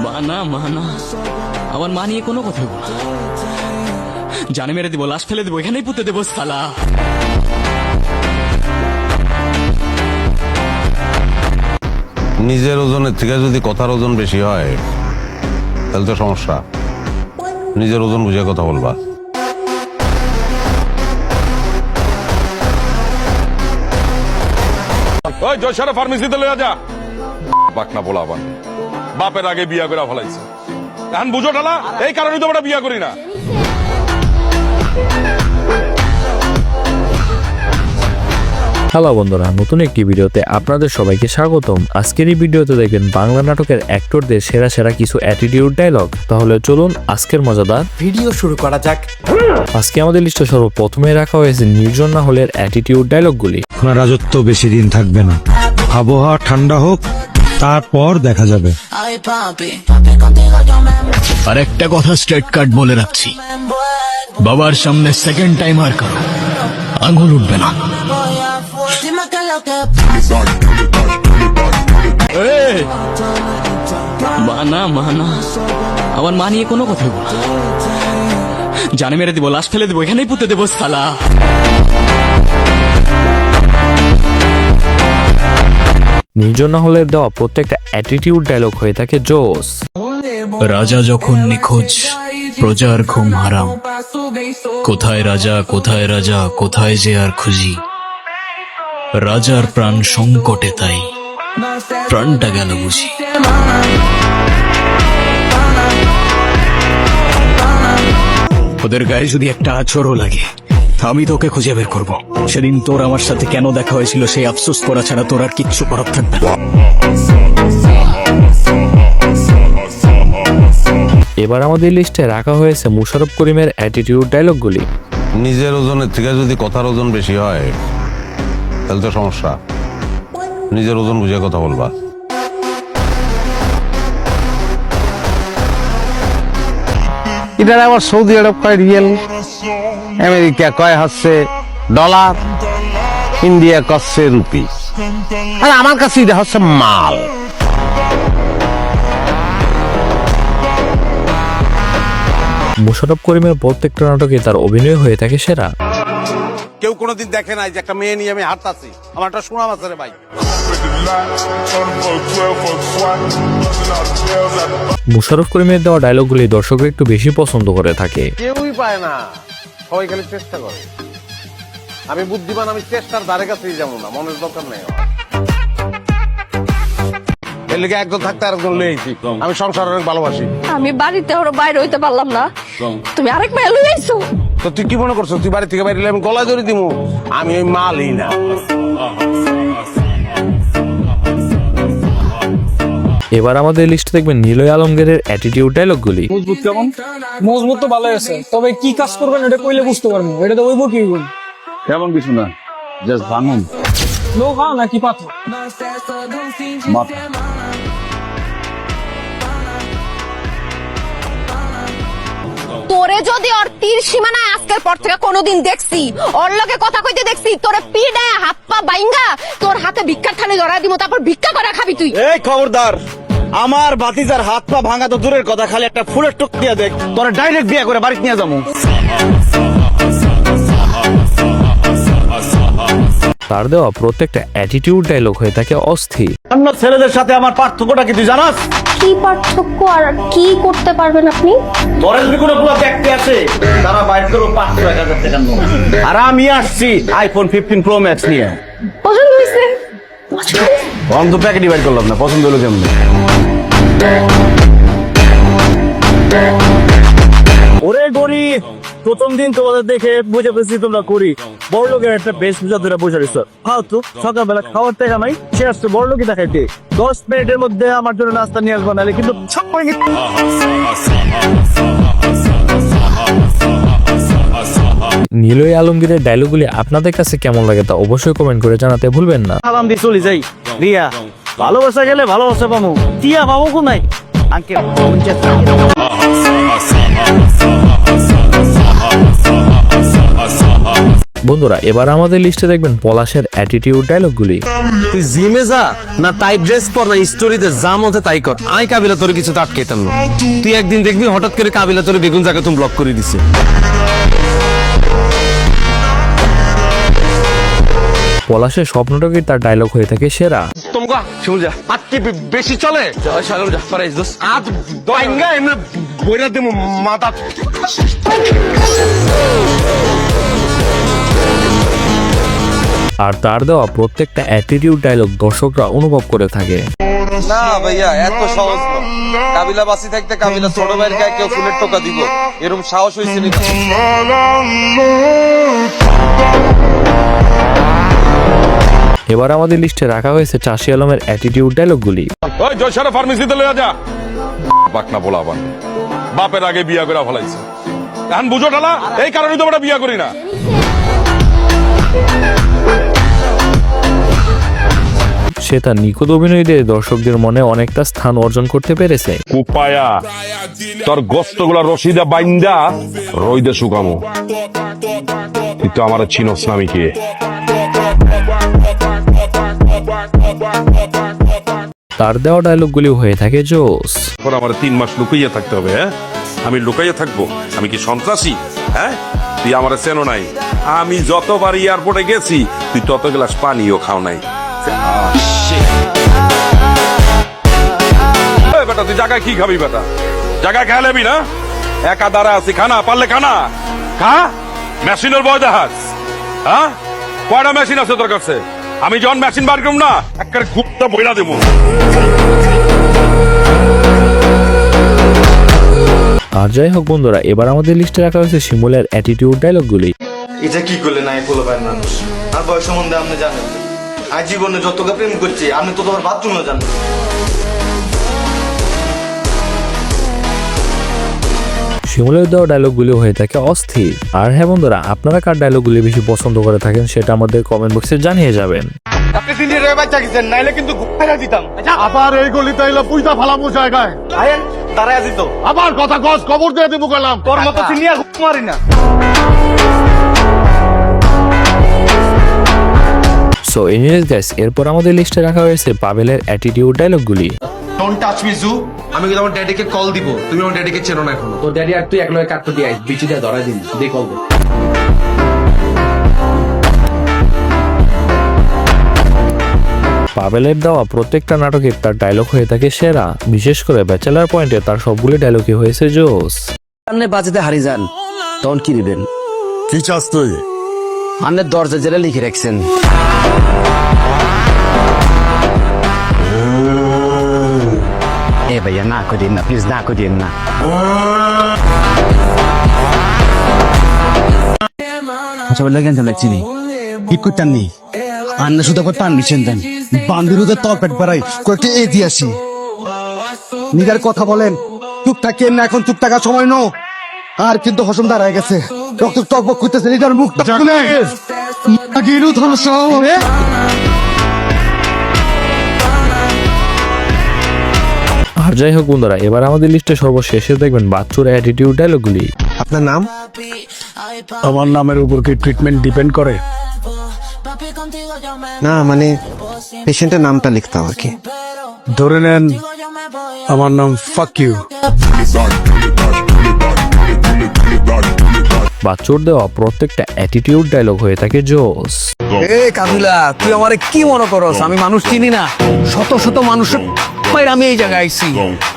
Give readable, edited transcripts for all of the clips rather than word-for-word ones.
মানা মানা আমার মা নিয়ে কোনো কথা বল, জানে মেরে দিব, লাশ ফেলে দেবো, এখানেই পুঁতে দেবো সালা। নিজের ওজনের থেকে যদি কথার ওজন বেশি হয় তাহলে তো সমস্যা। নিজের ওজন বুঝে কথা বলবা। ওই জয়সারা ফার্মেসিতে লইয়া যা। বাকনা বলা আবার বাপের আগে বিয়া করে ফলাইছে, এখন বুঝো ঠালা, এই কারণেই তো আমরা বিয়া করি না। হ্যালো বন্ধুরা, নতুন একটি ভিডিওতে আপনাদের সবাইকে স্বাগতম। আজকের এই ভিডিওতে দেখবেন বাংলা নাটকের অ্যাক্টরদের সেরা সেরা কিছু অ্যাটিটিউড ডায়লগ। তাহলে চলুন আজকের মজাদার ভিডিও শুরু করা যাক। আজকে আমাদের লিস্টে সর্বপ্রথমে রাখা হয়েছে নির্জন না হলের অ্যাটিটিউড ডায়লগগুলি। আপনার রাজত্ব বেশি দিন থাকবে না, আবহাওয়া ঠান্ডা হোক, তারপর দেখা যাবে। আর একটা কথা স্ট্রেট কাট বলে রাখছি, বাবার সামনে সেকেন্ড টাইম আর কারো আঙুল উঠবে না। মানা মানা আমার মা নিয়ে কোনো কথা বল, জানে মেরে দিব, লাশ ফেলে দেবো, এখানেই পুঁতে দেবো সালা। নির্জন না হলের দেওয়া প্রত্যেকটা অ্যাটিটিউড ডায়লগ হয়ে থাকে জোস। রাজা যখন নিখোঁজ, প্রজার ঘুম হারাম, কোথায় রাজা কোথায় রাজা কোথায় যে আর খুঁজি, রাজার প্রাণ সংকটে তাই প্রাণটা গেল বুঝি। ওদের গায়ে যদি একটা আঁচড়ও লাগে আমি তোকে খুঁজে বের করব। সেদিন তোর আমার সাথে কেন দেখা হয়েছিল সেই আফসোস করা ছাড়া তোর আর কিচ্ছু করার থাকবে না। এবার আমাদের লিস্টে রাখা হয়েছে মুশারফ করিমের অ্যাটিটিউড ডায়লগগুলি। নিজের ওজনের থেকে যদি কথার ওজন বেশি হয় তাহলে তো সমস্যা। নিজের ওজন বুঝে কথা বলবা। এটা আবার সৌদি আরব কয় রিয়েল, আমেরিকা কয় হচ্ছে ডলার, ইন্ডিয়া কচ্ছে রুপি, আর আমার কাছে এটা হচ্ছে মাল। মুশারফ করিমের প্রত্যেকটা নাটকে তার অভিনয় হয়ে থাকে সেরা। কেউ কোনোদিন দেখে নাই যে একটা মেয়ে নিয়ে আমি হাঁটতাছি, আমার একটা সুনাম আছে রে ভাই। মুশারফ করিমের দেওয়া ডায়লগগুলি দর্শকরা একটু বেশি পছন্দ করে থাকে। কেউই পায় না, সবাই খালি চেষ্টা করে। আমি বুদ্ধিমান, আমি চেষ্টার ধারে কাছেই যাবো না, মনের দরকার নেই। এর লিগে একজন থাকতে আরেকজন লইছি। আমি সংসার অনেক ভালোবাসি। আমি বাড়িতে ওর বাইরে হইতে পারলাম না, তুমি আরেক মেয়ে লই আইছো। তো তুই কি মনে করছো তুই বাড়ি থেকে বাইরে আমি গলায় ধরে দিমু? আমি ওই মালই না। এবার আমাদের লিস্টে দেখবেন নিলয় আলমগীরের অ্যাটিটিউড ডায়লগগুলি। মজবুত কেমন? মজবুত তো ভালো আছে, তবে কি কাজ করবেন এটা কইলে বুঝতে পারবো। এটা তো ওইব কি তেমন কিছু না, জাস্ট ভাঙুন লোহা নাকি পাথর? মাথা। তোরে যদি ওর তীর সীমানায় আজকের পর থেকে কোনোদিন দেখছি, ওর লগে কথা কইতে দেখছি, তোরে পিডায় হাত পা বাইঙ্গা তোর হাতে ভিক্ষার থালি ধরায় দিব, তারপর ভিক্ষা করে খাবি তুই। এই খবরদার, আমার ভাতিজার হাত পা ভাঙা তো দূরের কথা, খালি একটা ফুলের টুক দিয়ে দেখ, তোরা ডাইরেক্ট বিয়ে করে বাড়িতে নিয়ে যাবো। তার দেওয়া প্রত্যেকটা অ্যাটিটিউড ডায়লগ হয়ে থাকে অস্থির। অন্য ছেলেদের সাথে আমার পার্থক্যটা কি তুই জানাস? কি পার্থক্য আর কি করতে পারবেন আপনি? তোর যদি কোনো পুরো ব্যক্তি আছে তারা বাইর করো 500,000 টাকা নোট। আর আমি আসছি আইফোন 15 প্রো ম্যাক্স নিয়ে। পছন্দ হয়েছে? অন্ত প্যাকেটই বাইর করলাম না, পছন্দ হলো কেমন? ওরে গরিব, প্রথম দিন তোমাদের দেখে বুঝে পেয়েছি তোমরা করি বড় লোকের একটা বেশ বুঝা ধরে বসে রয়েছ। ফালতু সকালবেলা খাওয়ার টাকা নাই, সে আসছে বড় লোকই দেখাইতে। 10 মিনিটের মধ্যে আমার জন্য নাস্তা নিয়ে আসবো, নাহলে কিন্তু নিলয় আলমগীরের ডায়লগগুলি আপনাদের কাছে কেমন লাগে তা অবশ্যই কমেন্ট করে জানাতে ভুলবেন না। সালাম দিয়ে চলে যাই। রিয়া, ভালোবাসা গেলে ভালোবাসা পাবো, টিয়া পাবো কোন নাই আঙ্কেল। বন্ধুরা এবার আমাদের লিস্টে দেখবেন পলাশের অ্যাটিটিউড ডায়লগগুলি। তুই জিমে যা না তাই ড্রেস পর না স্টোরিতে যা মতে তাই কর, আই কাবিলা তোর কিছু আটকাইতাম না। তুই একদিন দেখবি হঠাৎ করে কাবিলা তোর বেগুন জায়গা তুমি ব্লক করে দিছে। পলাশের স্বপ্নটাকে তার ডায়লগ হয়ে থাকে সেরা। তোমরা শুন যা আজ কি বেশি চলে সাগর যা পারাইস দোস আজ দইঙ্গা এমনে বইরা দেমু মাথা। আর তার দেওয়া প্রত্যেকটা অ্যাটিটিউড ডায়লগ দর্শকরা অনুভব করে থাকে। না ভাইয়া এত সহজ না, কাবিলা বাসি থাকতে কাবিলা ছোট ভাইয়ের গায়ে কেউ ফুলের টোকা দিব এরকম সাহস হয়েছে নাকি? এবার আমাদের লিস্টে রাখা হয়েছে চাষি আলমের অ্যাটিটিউড ডায়লগগুলি। ওই জয়সারা ফার্মেসিতে লইয়া যা বাকনা বলা বান বাপের আগে বিয়া করে ফলাইছে। এখন বুঝো ঠালা, এই কারণেই তো আমরা বিয়া করি না। সে তার নিখুঁত অভিনয় দিয়ে দর্শকদের মনে অনেকটা স্থান অর্জন করতে পেরেছে। কুপায়া তোর গোস্তগুলা রশিদা বাইন্দা রইদে শুকামো, তুই তো আমার চিনস না আমি কে। তার দেওয়া ডায়লগগুলি হয়ে থাকে জোস। এখন আমার 3 মাস লুকাইয়া থাকতে হবে। হ্যাঁ আমি লুকাইয়া থাকবো? আমি কি সন্ত্রাসী? হ্যাঁ তুই আমার চেনো নাই। আমি যতবার এয়ারপোর্টে গেছি তুই তত গ্লাস পানিও খাও নাই। বেটা তুই জায়গায় কি খাবি? বেটা জায়গায় খেয়ে নেবি না? একা দাঁড়া আছি, খানা পারলে খানা খা। মেশিনের বয় দেখাস? হ্যাঁ কয়টা মেশিন আছে তোর কাছে? আমি যখন মেশিন বার করব না একটা গুপ্তা বইলা দেবো। আর যাই হোক বন্ধুরা এবার আমাদের লিস্টে রাখা হয়েছে শিমুলের অ্যাটিটিউড ডায়লগগুলি। এটা কি করলে না পোলো ভাইয়ের মানুষ? আর বয়স সম্বন্ধে আপনি জানেন, আজ জীবনে যতটা প্রেম করছি আপনি তো তোমার বাথরুমে জানেন। শিমুলের দেওয়া ডায়লগগুলি হয়ে থাকে অস্থির। আর হ্যাঁ বন্ধুরা আপনারা কার ডায়লগগুলি বেশি পছন্দ করে থাকেন সেটা আমাদের কমেন্ট বক্সে জানিয়ে যাবেন। আপনি দিন দিয়ে বাচ্চা গেছেন, নাইলে কিন্তু ঘুমাইয়া দিতাম। আবার এই গলিতে এলো পুইতা ফালামু জায়গায় আয়েন দাঁড়ায় দিত। আবার কথা কস খবর দিয়ে দেবো গেলাম। তোর মতো চিনিয়া ঘুমারি না। সো এনিওয়েজ গাইস এরপর আমাদের লিস্টে রাখা হয়েছে পাভেলের অ্যাটিটিউড ডায়লগগুলি। ডোন্ট টাচ মি জু। আমি কিন্তু আমার ড্যাডিকে কল দিব, তুমি আমার ড্যাডিকে চেনো না এখনো। তোর ড্যাডি আর তুই এক লগে কাটতে দিয়ে বিচি দিয়ে ধরাই দিন দে কল দে। পাভেলের দেওয়া প্রত্যেকটা নাটকে তার ডায়লগ হয়ে থাকে সেরা। বিশেষ করে ব্যাচেলার পয়েন্টে তার সবগুলি ডায়লগই হয়েছে জোস। সামনে বাজেতে হারি যান তখন কি দিবেন? কি চাস তুই? আপনি দরজা জেলে লিখে রাখছেন। এ ভাইয়া না করিয়েন না, প্লিজ না করিয়েন না। আচ্ছা বললে কেন চিনি কি করতেন নি? আন্না শুধু পারমিশন দেন, বান্দিরুদের তলপেট বাড়াই কয়েকটি এ দিয়ে আসি। নিজের কথা বলেন, চুপ থাকেন না, এখন চুপ থাকার সময় নো। আর কিন্তু হসম দাঁড়ায় গেছে, রক্ত টকবক করতেছে, নিজের মুখটা খুলে গিরু ধরস। আর যাই হোক বন্ধুরা এবার আমাদের লিস্টে সর্বশেষে দেখবেন বাচ্চুর অ্যাটিটিউড ডায়লগগুলি। আপনার নাম? আমার নামের উপর কি ট্রিটমেন্ট ডিপেন্ড করে? না মানে পেশেন্টের নামটা লিখতাম আর কি। ধরে নেন আমার নাম ফাক ইউ। বাচ্চুর দেওয়া প্রত্যেকটা অ্যাটিটিউড ডায়লগ হয়ে থাকে জোস। এ কাবিলা তুই আমারে কি মনে করস? আমি মানুষ চিনি না, শত শত মানুষের বাইরে আমি এই জায়গায় আইছি।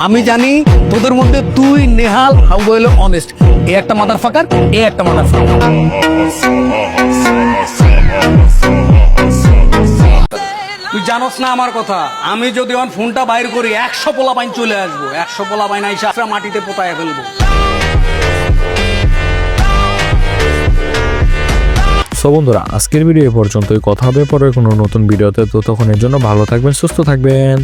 আমি জানি তোদের মধ্যে তুই নেহাল হাউ হইলো অনেস্ট। এ একটা মাদার ফাকার, এ একটা মাদার ফাকার। তুই জানোস না আমার কথা? আমি যদি আমার ফোনটা বাইর করি 100 পোলা বাইন চলে আসবো, 100 পোলা বাইন আইসা মাটিতে পোতায় ফেলবো। সো বন্ধুরা আজকের ভিডিও এ পর্যন্তই। কথা হবে পরে কোনো নতুন ভিডিওতে। ততক্ষণের জন্য ভালো থাকবেন, সুস্থ থাকবেন।